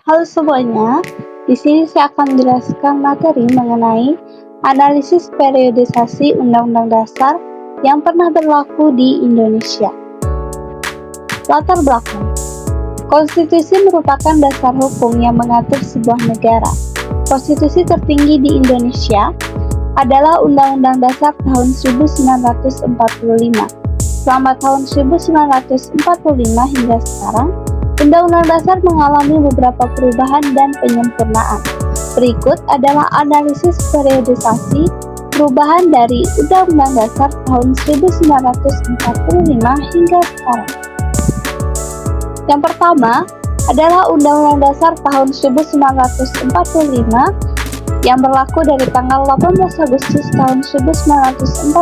Halo semuanya, di sini saya akan menjelaskan materi mengenai analisis periodisasi Undang-Undang Dasar yang pernah berlaku di Indonesia. Latar belakang. Konstitusi merupakan dasar hukum yang mengatur sebuah negara. Konstitusi tertinggi di Indonesia adalah Undang-Undang Dasar tahun 1945. Selama tahun 1945 hingga sekarang, Undang-Undang Dasar mengalami beberapa perubahan dan penyempurnaan. Berikut adalah analisis periodisasi perubahan dari Undang-Undang Dasar tahun 1945 hingga sekarang. Yang pertama adalah Undang-Undang Dasar tahun 1945 yang berlaku dari tanggal 18 Agustus tahun 1945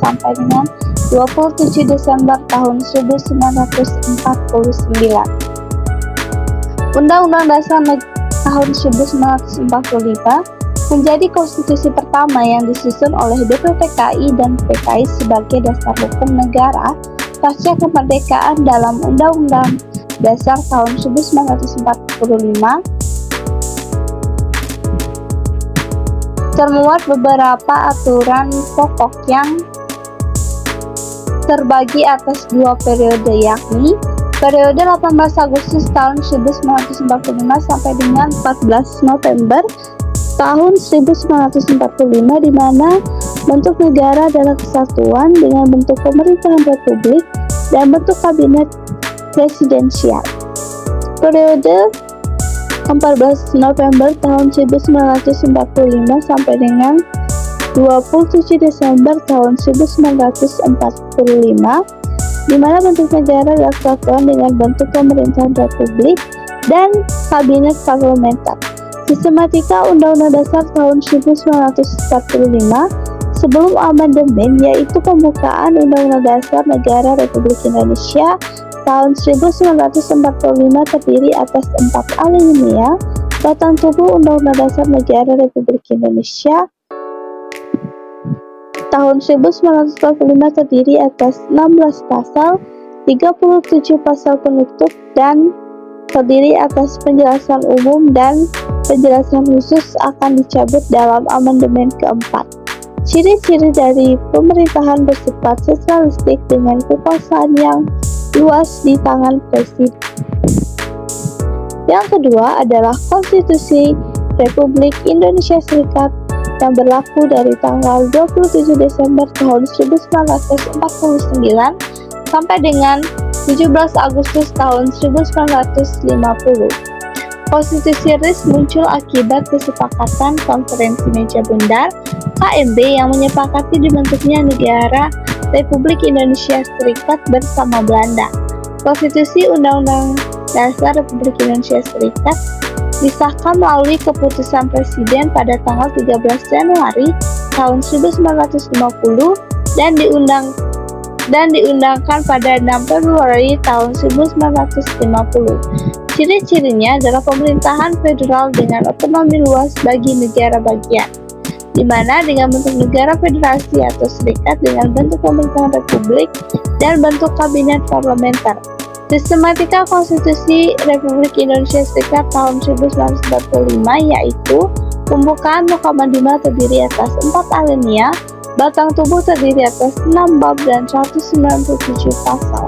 sampai dengan 27 Desember tahun 1949. Undang-Undang Dasar tahun 1945 menjadi konstitusi pertama yang disusun oleh DPPKI dan PKI sebagai dasar hukum negara pasca kemerdekaan. Dalam Undang-Undang Dasar tahun 1945 termuat beberapa aturan pokok yang terbagi atas dua periode, yakni periode 18 Agustus tahun 1945 sampai dengan 14 November tahun 1945, di mana bentuk negara adalah kesatuan dengan bentuk pemerintahan republik dan bentuk kabinet presidensial. Periode 14 November tahun 1945 sampai dengan 27 Desember tahun 1945, di mana bentuk negara adalah kesatuan dengan bentuk pemerintahan republik dan kabinet parlementer. Sistematika Undang-Undang Dasar tahun 1945 sebelum amandemen, yaitu pembukaan Undang-Undang Dasar Negara Republik Indonesia tahun 1945 terdiri atas 4 alinea. Batang tubuh Undang-Undang Dasar Negara Republik Indonesia tahun 1945 terdiri atas 16 pasal, 37 pasal penutup, dan terdiri atas penjelasan umum dan penjelasan khusus akan dicabut dalam amandemen keempat. Ciri-ciri dari pemerintahan bersifat sentralistik dengan kekuasaan yang luas di tangan presiden. Yang kedua adalah Konstitusi Republik Indonesia Serikat yang berlaku dari tanggal 27 Desember tahun 1949 sampai dengan 17 Agustus tahun 1950. Konstitusi RIS muncul akibat kesepakatan Konferensi Meja Bundar KMB yang menyepakati dibentuknya negara Republik Indonesia Serikat bersama Belanda. Konstitusi Undang-Undang Dasar Republik Indonesia Serikat disahkan melalui keputusan Presiden pada tanggal 13 Januari tahun 1950 dan diundangkan pada 6 Februari tahun 1950. Ciri-cirinya adalah pemerintahan federal dengan otonomi luas bagi negara bagian, di mana dengan bentuk negara federasi atau serikat dengan bentuk pemerintahan republik dan bentuk kabinet parlementer. Sistematika Konstitusi Republik Indonesia Serikat tahun 1945 yaitu pembukaan Mukadimah terdiri atas 4 alinea, batang tubuh terdiri atas 6 bab dan 197 pasal.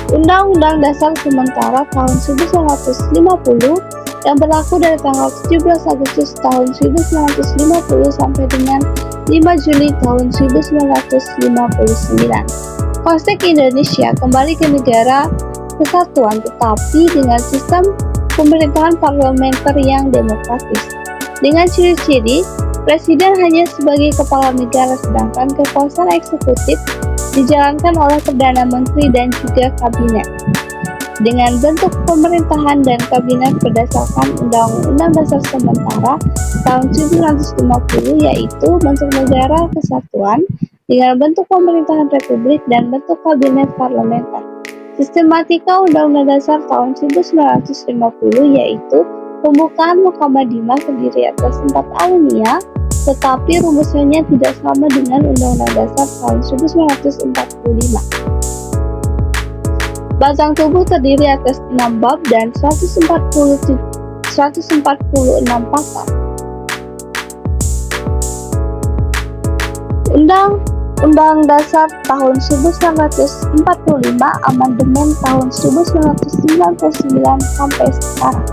Undang-Undang Dasar sementara tahun 1950 yang berlaku dari tanggal 17 Agustus tahun 1950 sampai dengan 5 Juli tahun 1959. Konteks Indonesia kembali ke negara kesatuan tetapi dengan sistem pemerintahan parlementer yang demokratis. Dengan ciri-ciri, presiden hanya sebagai kepala negara sedangkan kekuasaan eksekutif dijalankan oleh Perdana Menteri dan juga kabinet. Dengan bentuk pemerintahan dan kabinet berdasarkan Undang-Undang Dasar sementara tahun 1950 yaitu bentuk negara kesatuan dengan bentuk pemerintahan republik dan bentuk kabinet parlementer. Sistematika Undang-Undang Dasar tahun 1950 yaitu pembukaan Mukadimah terdiri atas 4 alinea, tetapi rumusannya tidak sama dengan Undang-Undang Dasar tahun 1945. Batang tubuh terdiri atas 6 bab dan 146 pasal. Undang-Undang Dasar tahun 1945, amandemen tahun 1999 sampai sekarang.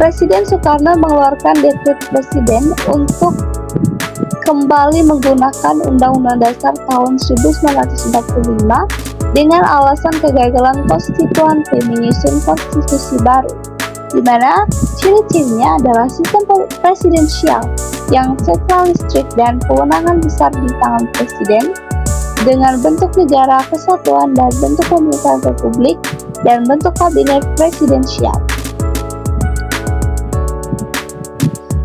Presiden Soekarno mengeluarkan dekret presiden untuk kembali menggunakan Undang-Undang Dasar tahun 1945 dengan alasan kegagalan konstituante menyusun konstitusi baru, di mana ciri-cirinya adalah sistem presidensial yang sentralistik dan kewenangan besar di tangan presiden, dengan bentuk negara kesatuan dan bentuk pemerintahan republik dan bentuk kabinet presidensial.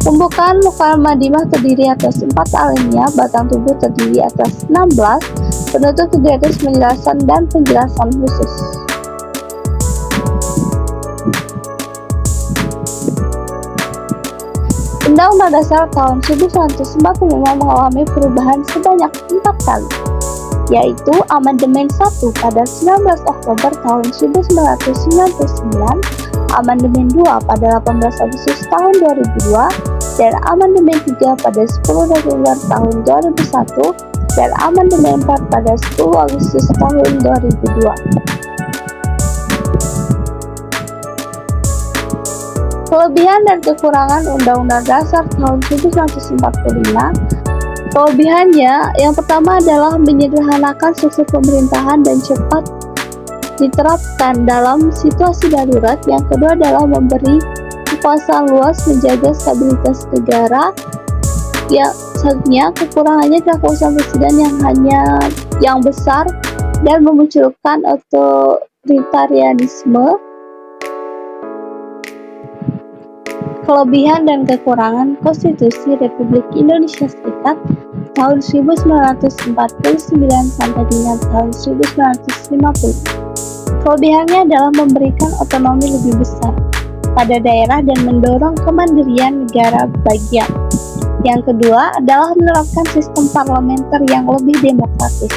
Pembukaan Mukadimah terdiri atas 4 alinea, batang tubuh terdiri atas 16, penutup terdiri atas penjelasan dan penjelasan khusus. Undang-Undang Dasar tahun 1945 mengalami perubahan sebanyak 4 kali, yaitu Amandemen 1 pada 19 Oktober tahun 1999, Amandemen 2 pada 18 Agustus tahun 2002, dan Amandemen 3 pada 10 November tahun 2001, dan Amandemen 4 pada 10 Agustus tahun 2002. Kelebihan dan kekurangan Undang-Undang Dasar tahun 1945. Kelebihannya, yang pertama adalah menyederhanakan struktur pemerintahan dan cepat diterapkan dalam situasi darurat. Yang kedua adalah memberi kekuasaan luas menjaga stabilitas negara. Ya, selanjutnya kekurangannya adalah kekuasaan presiden yang besar dan memunculkan otoritarianisme. Kelebihan dan kekurangan Konstitusi Republik Indonesia Serikat tahun 1949 sampai dengan tahun 1950. Kelebihannya adalah memberikan otonomi lebih besar pada daerah dan mendorong kemandirian negara bagian. Yang kedua adalah menerapkan sistem parlementer yang lebih demokratis.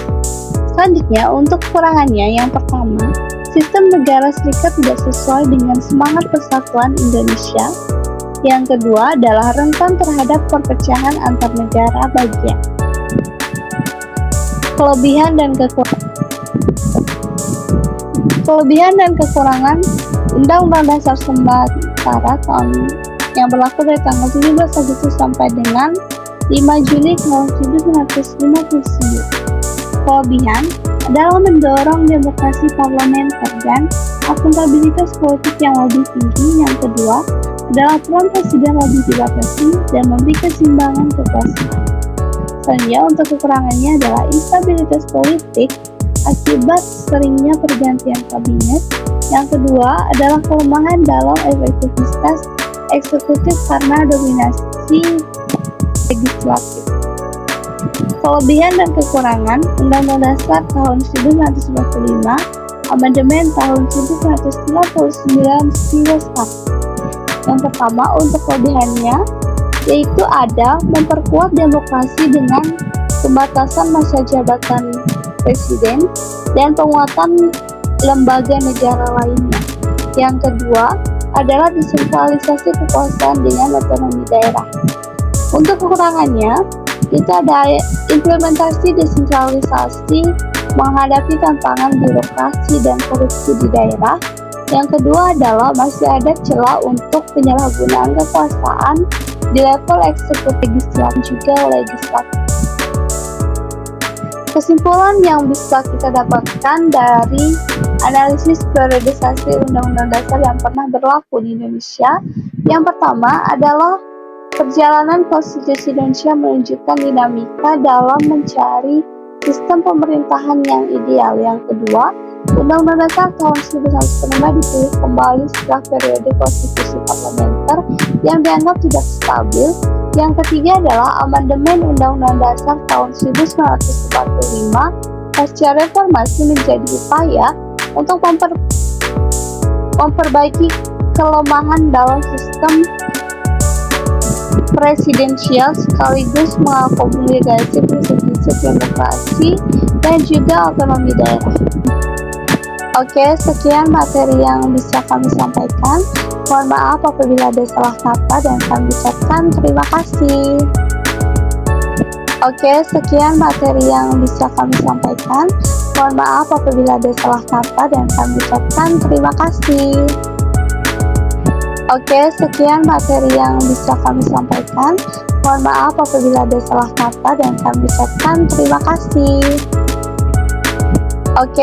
Selanjutnya, untuk kekurangannya, yang pertama, sistem negara serikat tidak sesuai dengan semangat persatuan Indonesia. Yang kedua adalah rentan terhadap perpecahan antar negara bagian. Kelebihan dan kekurangan Undang-Undang Dasar sementara tahun yang berlaku dari tanggal 17 Agustus sampai dengan 5 Juli tahun 1959. Kelebihan adalah mendorong demokrasi parlementer dan akuntabilitas politik yang lebih tinggi. Yang kedua adalah peran presiden lebih dibatasi dan memberi keseimbangan kekuasaan. Selanjutnya, untuk kekurangannya adalah instabilitas politik akibat seringnya pergantian kabinet. Yang kedua adalah kelemahan dalam efektivitas eksekutif karena dominasi legislatif. Kelebihan dan kekurangan Undang-Undang Dasar tahun 1945, Amandemen tahun 1999 sekarang. Yang pertama, untuk kelebihannya yaitu ada memperkuat demokrasi dengan pembatasan masa jabatan presiden dan penguatan lembaga negara lainnya. Yang kedua adalah desentralisasi kekuasaan dengan otonomi daerah. Untuk kekurangannya, itu ada implementasi desentralisasi menghadapi tantangan birokrasi dan korupsi di daerah. Yang kedua adalah masih ada celah untuk penyalahgunaan kekuasaan di level eksekutif, legislatif, juga legislatif. Kesimpulan yang bisa kita dapatkan dari analisis periodisasi Undang-Undang Dasar yang pernah berlaku di Indonesia, yang pertama adalah perjalanan konstitusi Indonesia menunjukkan dinamika dalam mencari sistem pemerintahan yang ideal. Yang kedua, Undang-Undang Dasar tahun 1945 dipilih kembali setelah periode konstitusi parlementer yang dianggap tidak stabil. Yang ketiga adalah amandemen Undang-Undang Dasar tahun 1945 pasca reformasi menjadi upaya untuk memperbaiki kelemahan dalam sistem presidensial sekaligus mengakomodasi prinsip-prinsip demokrasi dan juga otonomi daerah. Oke, sekian materi yang bisa kami sampaikan. Mohon maaf apabila ada salah kata dan kami ucapkan terima kasih. Oke, sekian materi yang bisa kami sampaikan. Mohon maaf apabila ada salah kata dan kami ucapkan terima kasih. Oke, sekian materi yang bisa kami sampaikan. Mohon maaf apabila ada salah kata dan kami ucapkan terima kasih. Oke.